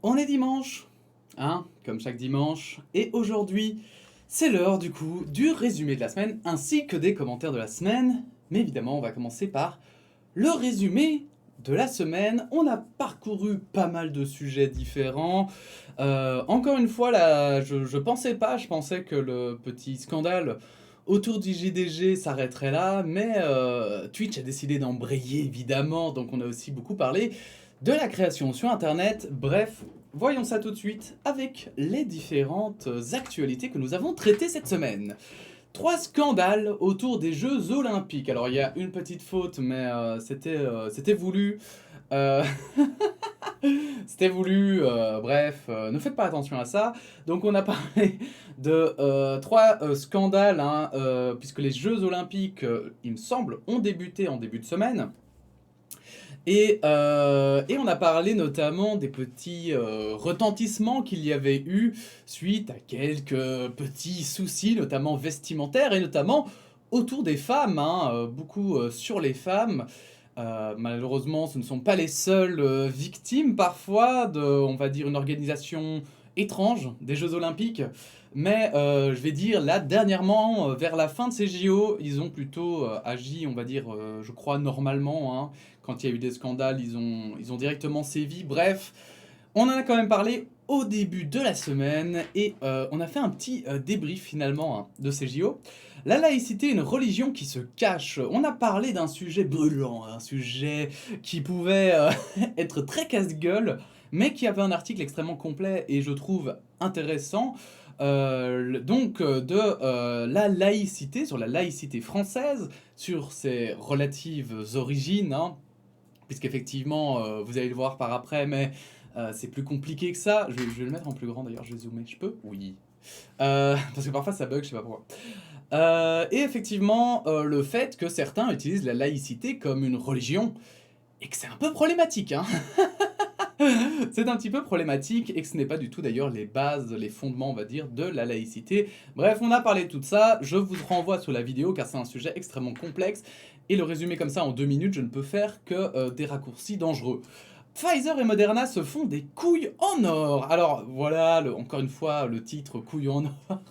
On est dimanche, hein, comme chaque dimanche, et aujourd'hui, c'est l'heure du coup du résumé de la semaine ainsi que des commentaires de la semaine. Mais évidemment, on va commencer par le résumé de la semaine. On a parcouru pas mal de sujets différents. Encore une fois, là, je pensais pas, je pensais que le petit scandale autour du JDG s'arrêterait là, mais Twitch a décidé d'embrayer évidemment, donc on a aussi beaucoup parlé de la création sur Internet. Bref, voyons ça tout de suite avec les différentes actualités que nous avons traitées cette semaine. Trois scandales autour des Jeux Olympiques. Alors il y a une petite faute, mais c'était voulu. Euh, C'était voulu, bref, ne faites pas attention à ça. Donc on a parlé de trois scandales, hein, puisque les Jeux Olympiques, il me semble, ont débuté en début de semaine. Et on a parlé notamment des petits retentissements qu'il y avait eu suite à quelques petits soucis, notamment vestimentaires et notamment autour des femmes, hein, beaucoup sur les femmes. Malheureusement, ce ne sont pas les seules victimes parfois de, on va dire, une organisation étrange des Jeux Olympiques. Mais je vais dire, là, dernièrement, vers la fin de ces JO, ils ont plutôt agi, on va dire, je crois, normalement, hein. Quand il y a eu des scandales, ils ont directement sévi. Bref, on en a quand même parlé au début de la semaine et on a fait un petit débrief finalement, hein, de ces JO. La laïcité, une religion qui se cache. On a parlé d'un sujet brûlant, un sujet qui pouvait être très casse-gueule, mais qui avait un article extrêmement complet et je trouve intéressant. De la laïcité, sur la laïcité française, sur ses relatives origines, hein, puisqu'effectivement, vous allez le voir par après, mais c'est plus compliqué que ça. Je vais le mettre en plus grand d'ailleurs, je vais zoomer. Je peux? Oui. Parce que parfois ça bug, je sais pas pourquoi. Et effectivement, le fait que certains utilisent la laïcité comme une religion, et que c'est un peu problématique, hein. C'est un petit peu problématique et que ce n'est pas du tout d'ailleurs les bases, les fondements, on va dire, de la laïcité. Bref, on a parlé de tout ça, je vous renvoie sur la vidéo car c'est un sujet extrêmement complexe et le résumer comme ça en 2 minutes, je ne peux faire que des raccourcis dangereux. Pfizer et Moderna se font des couilles en or. Alors voilà, encore une fois, le titre couilles en or.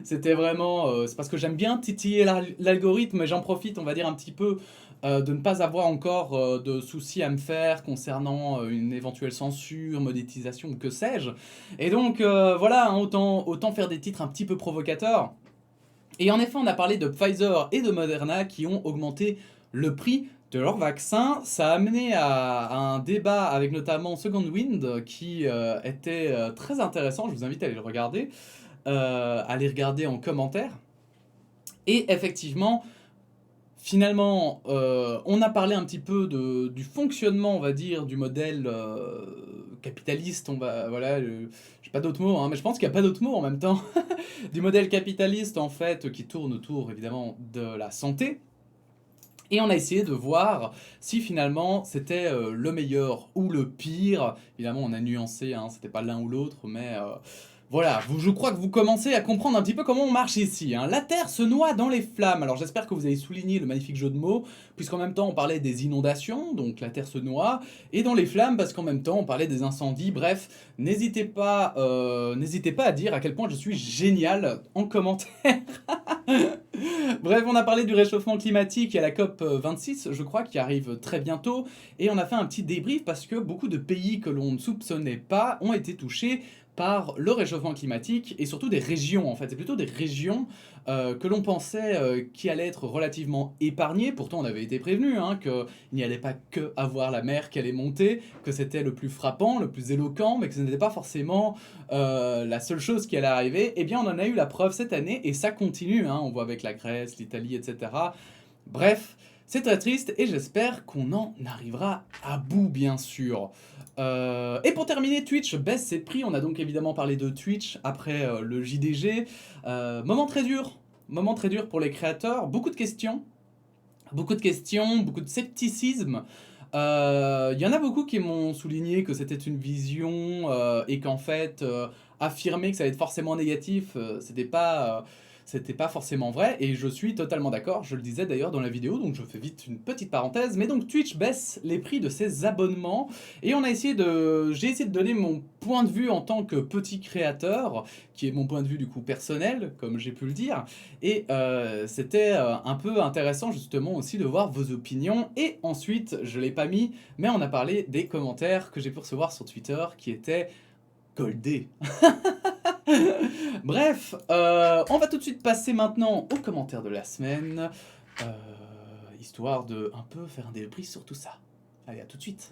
C'était vraiment, c'est parce que j'aime bien titiller l'algorithme, mais j'en profite, on va dire un petit peu, de ne pas avoir encore de soucis à me faire concernant une éventuelle censure, monétisation ou que sais-je. Et donc voilà, hein, autant faire des titres un petit peu provocateurs. Et en effet, on a parlé de Pfizer et de Moderna qui ont augmenté le prix de leur vaccin. Ça a amené à un débat avec notamment Second Wind qui était très intéressant. Je vous invite à aller le regarder, à les regarder en commentaire. Et effectivement, finalement, on a parlé un petit peu du fonctionnement, on va dire, du modèle capitaliste. Voilà, j'ai pas d'autres mots, hein, mais je pense qu'il n'y a pas d'autres mots en même temps. Du modèle capitaliste, en fait, qui tourne autour, évidemment, de la santé. Et on a essayé de voir si finalement c'était le meilleur ou le pire. Évidemment, on a nuancé, hein, c'était pas l'un ou l'autre, mais voilà, je crois que vous commencez à comprendre un petit peu comment on marche ici, hein. La Terre se noie dans les flammes. Alors j'espère que vous avez souligné le magnifique jeu de mots, puisqu'en même temps on parlait des inondations, donc la Terre se noie, et dans les flammes parce qu'en même temps on parlait des incendies. Bref, n'hésitez pas à dire à quel point je suis génial en commentaire. Bref, on a parlé du réchauffement climatique et à la COP 26, je crois, qui arrive très bientôt. Et on a fait un petit débrief parce que beaucoup de pays que l'on ne soupçonnait pas ont été touchés par le réchauffement climatique et surtout des régions en fait. C'est plutôt des régions que l'on pensait qui allaient être relativement épargnées. Pourtant, on avait été prévenu, hein, qu'il n'y allait pas que avoir la mer qui allait monter, que c'était le plus frappant, le plus éloquent, mais que ce n'était pas forcément la seule chose qui allait arriver. Eh bien, on en a eu la preuve cette année et ça continue, hein. On voit avec la Grèce, l'Italie, etc. Bref, c'est très triste et j'espère qu'on en arrivera à bout, bien sûr. Et pour terminer, Twitch baisse ses prix. On a donc évidemment parlé de Twitch après le JDG. Moment très dur pour les créateurs. Beaucoup de questions, beaucoup de scepticisme. Il y en a beaucoup qui m'ont souligné que c'était une vision et qu'en fait, affirmer que ça allait être forcément négatif, c'était pas. c'était pas forcément vrai, et je suis totalement d'accord, je le disais d'ailleurs dans la vidéo, donc je fais vite une petite parenthèse, mais donc Twitch baisse les prix de ses abonnements, et j'ai essayé de donner mon point de vue en tant que petit créateur, qui est mon point de vue du coup personnel, comme j'ai pu le dire, et c'était un peu intéressant justement aussi de voir vos opinions, et ensuite, je l'ai pas mis, mais on a parlé des commentaires que j'ai pu recevoir sur Twitter, qui étaient goldés. Bref, on va tout de suite passer maintenant aux commentaires de la semaine, histoire de un peu faire un débrief sur tout ça. Allez, à tout de suite.